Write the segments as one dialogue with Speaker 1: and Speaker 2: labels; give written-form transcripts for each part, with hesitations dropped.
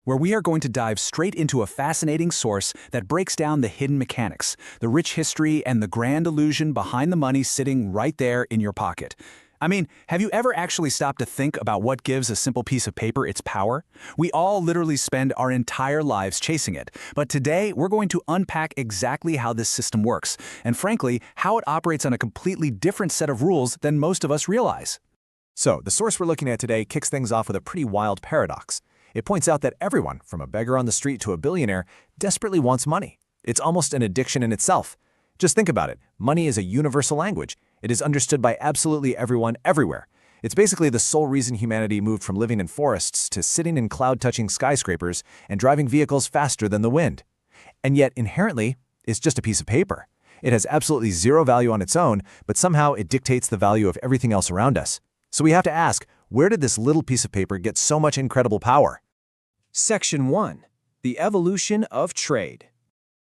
Speaker 1: where we are going to dive straight into a fascinating source that breaks down the hidden mechanics, the rich history, and the grand illusion behind the money sitting right there in your pocket. I mean, have you ever actually stopped to think about what gives a simple piece of paper its power? We all literally spend our entire lives chasing it, but today we're going to unpack exactly how this system works, and frankly, how it operates on a completely different set of rules than most of us realize.
Speaker 2: So, the source we're looking at today kicks things off with a pretty wild paradox. It points out that everyone, from a beggar on the street to a billionaire, desperately wants money. It's almost an addiction in itself. Just think about it. Money is a universal language. It is understood by absolutely everyone, everywhere. It's basically the sole reason humanity moved from living in forests to sitting in cloud-touching skyscrapers and driving vehicles faster than the wind. And yet, inherently, it's just a piece of paper. It has absolutely zero value on its own, but somehow it dictates the value of everything else around us. So we have to ask, where did this little piece of paper get so much incredible power?
Speaker 3: Section 1. The Evolution of Trade.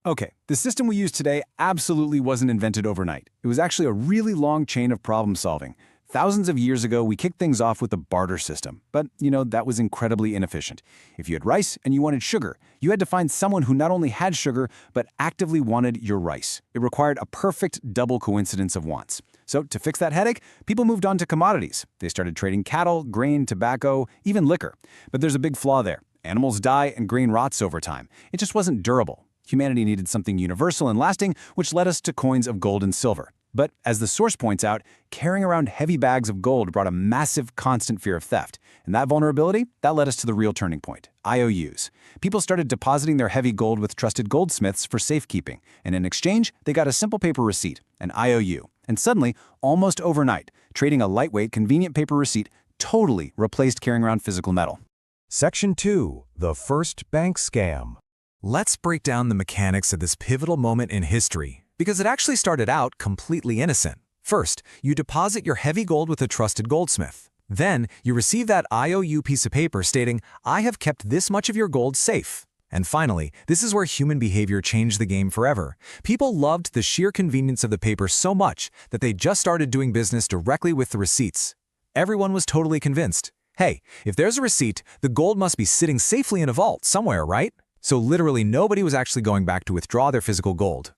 Speaker 1: Okay, the system we use today absolutely wasn't invented overnight. It was actually a really long chain of problem solving. Thousands of years ago, we kicked things off with the barter system, but, that was incredibly inefficient. If you had rice and you wanted sugar, you had to find someone who not only had sugar, but actively wanted your rice. It required a perfect double coincidence of wants. So to fix that headache, people moved on to commodities. They started trading cattle, grain, tobacco, even liquor. But there's a big flaw there. Animals die and grain rots over time. It just wasn't durable. Humanity needed something universal and lasting, which led us to coins of gold and silver. But as the source points out, carrying around heavy bags of gold brought a massive, constant fear of theft. And that vulnerability, that led us to the real turning point, IOUs. People started depositing their heavy gold with trusted goldsmiths for safekeeping. And in exchange, they got a simple paper receipt, an IOU. And suddenly, almost overnight, trading a lightweight, convenient paper receipt totally replaced carrying around physical metal.
Speaker 2: Section 2. The First Bank Scam.
Speaker 4: Let's break down the mechanics of this pivotal moment in history, because it actually started out completely innocent. First, you deposit your heavy gold with a trusted goldsmith. Then, you receive that IOU piece of paper stating, "I have kept this much of your gold safe." And finally, this is where human behavior changed the game forever. People loved the sheer convenience of the paper so much that they just started doing business directly with the receipts. Everyone was totally convinced. Hey, if there's a receipt, the gold must be sitting safely in a vault somewhere, right? So literally nobody was actually going back to withdraw their physical gold.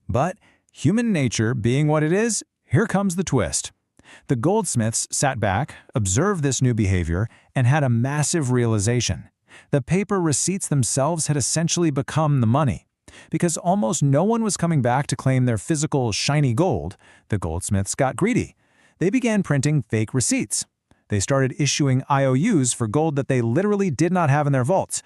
Speaker 5: But human nature being what it is, here comes the twist. The goldsmiths sat back, observed this new behavior, and had a massive realization. The paper receipts themselves had essentially become the money. Because almost no one was coming back to claim their physical, shiny gold, the goldsmiths got greedy. They began printing fake receipts. They started issuing IOUs for gold that they literally did not have in their vaults.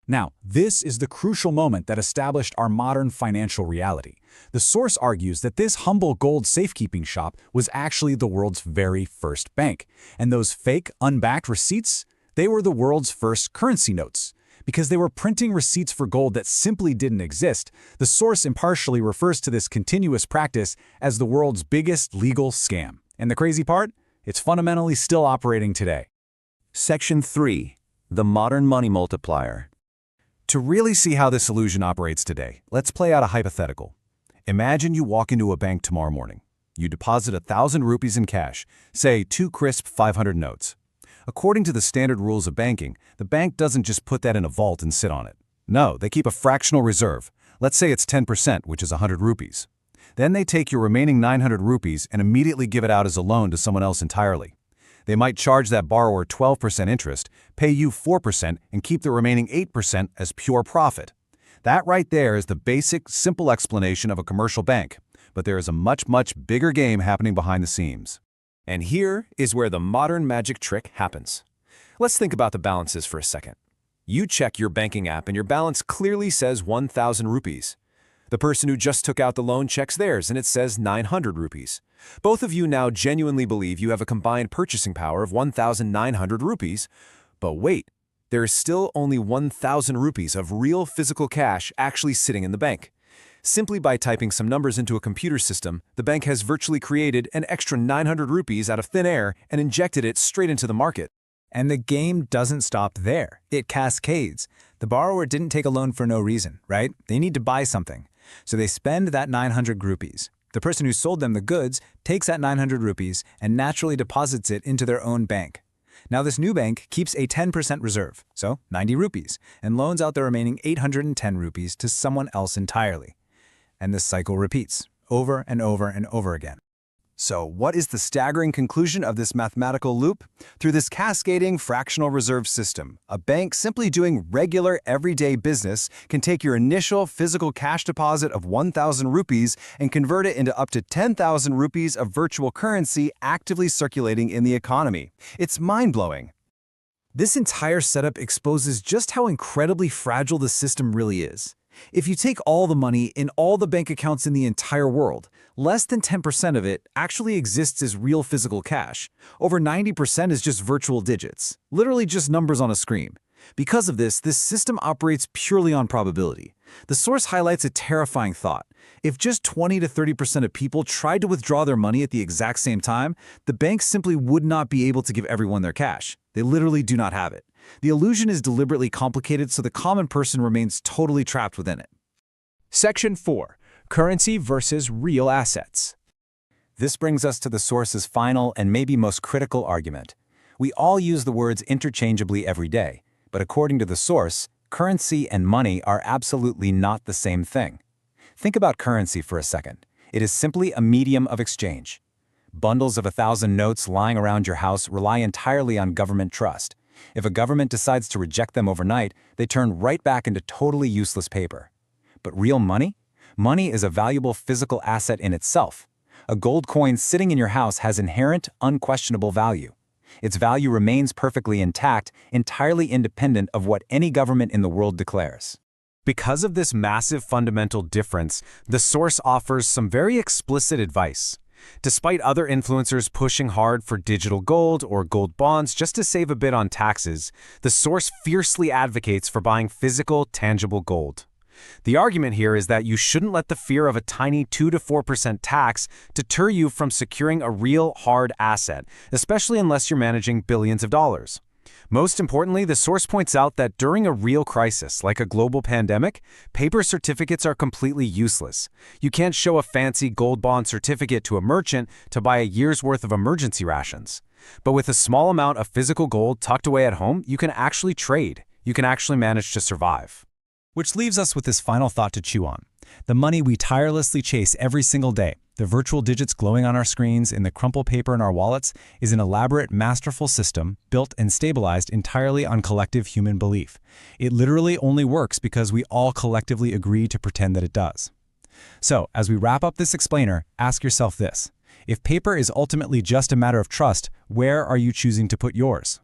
Speaker 1: Now, this is the crucial moment that established our modern financial reality. The source argues that this humble gold safekeeping shop was actually the world's very first bank. And those fake, unbacked receipts, they were the world's first currency notes. Because they were printing receipts for gold that simply didn't exist, the source impartially refers to this continuous practice as the world's biggest legal scam. And the crazy part? It's fundamentally still operating today.
Speaker 3: Section 3. The Modern Money Multiplier.
Speaker 2: To really see how this illusion operates today, let's play out a hypothetical. Imagine you walk into a bank tomorrow morning. You deposit 1,000 rupees in cash, say 2 crisp 500 notes. According to the standard rules of banking, the bank doesn't just put that in a vault and sit on it. No, they keep a fractional reserve. Let's say it's 10%, which is 100 rupees. Then they take your remaining 900 rupees and immediately give it out as a loan to someone else entirely. They might charge that borrower 12% interest, pay you 4%, and keep the remaining 8% as pure profit. That right there is the basic, simple explanation of a commercial bank. But there is a much, much bigger game happening behind the scenes.
Speaker 3: And here is where the modern magic trick happens. Let's think about the balances for a second. You check your banking app and your balance clearly says 1,000 rupees. The person who just took out the loan checks theirs and it says 900 rupees. Both of you now genuinely believe you have a combined purchasing power of 1,900 rupees. But wait, there is still only 1,000 rupees of real physical cash actually sitting in the bank. Simply by typing some numbers into a computer system, the bank has virtually created an extra 900 rupees out of thin air and injected it straight into the market.
Speaker 5: And the game doesn't stop there. It cascades. The borrower didn't take a loan for no reason, right? They need to buy something. So they spend that 900 rupees. The person who sold them the goods takes that 900 rupees and naturally deposits it into their own bank.
Speaker 4: Now this new bank keeps a 10% reserve, so 90 rupees, and loans out the remaining 810 rupees to someone else entirely. And this cycle repeats, over and over and over again.
Speaker 1: So what is the staggering conclusion of this mathematical loop? Through this cascading fractional reserve system, a bank simply doing regular everyday business can take your initial physical cash deposit of 1,000 rupees and convert it into up to 10,000 rupees of virtual currency actively circulating in the economy. It's mind-blowing.
Speaker 4: This entire setup exposes just how incredibly fragile the system really is. If you take all the money in all the bank accounts in the entire world, less than 10% of it actually exists as real physical cash. Over 90% is just virtual digits, literally just numbers on a screen. Because of this system operates purely on probability. The source highlights a terrifying thought. If just 20 to 30% of people tried to withdraw their money at the exact same time, the bank simply would not be able to give everyone their cash. They literally do not have it. The illusion is deliberately complicated so the common person remains totally trapped within it.
Speaker 3: Section 4. Currency versus real assets.
Speaker 1: This brings us to the source's final and maybe most critical argument. We all use the words interchangeably every day, but according to the source, currency and money are absolutely not the same thing. Think about currency for a second. It is simply a medium of exchange. Bundles of 1,000 notes lying around your house rely entirely on government trust. If a government decides to reject them overnight, they turn right back into totally useless paper. But real money? Money is a valuable physical asset in itself. A gold coin sitting in your house has inherent, unquestionable value. Its value remains perfectly intact, entirely independent of what any government in the world declares.
Speaker 3: Because of this massive fundamental difference, the source offers some very explicit advice. Despite other influencers pushing hard for digital gold or gold bonds just to save a bit on taxes, the source fiercely advocates for buying physical, tangible gold. The argument here is that you shouldn't let the fear of a tiny 2 to 4% tax deter you from securing a real, hard asset, especially unless you're managing billions of dollars. Most importantly, the source points out that during a real crisis, like a global pandemic, paper certificates are completely useless. You can't show a fancy gold bond certificate to a merchant to buy a year's worth of emergency rations. But with a small amount of physical gold tucked away at home, you can actually trade. You can actually manage to survive.
Speaker 5: Which leaves us with this final thought to chew on. The money we tirelessly chase every single day, the virtual digits glowing on our screens, in the crumpled paper in our wallets, is an elaborate, masterful system built and stabilized entirely on collective human belief. It literally only works because we all collectively agree to pretend that it does. So, as we wrap up this explainer, ask yourself this. If paper is ultimately just a matter of trust, where are you choosing to put yours?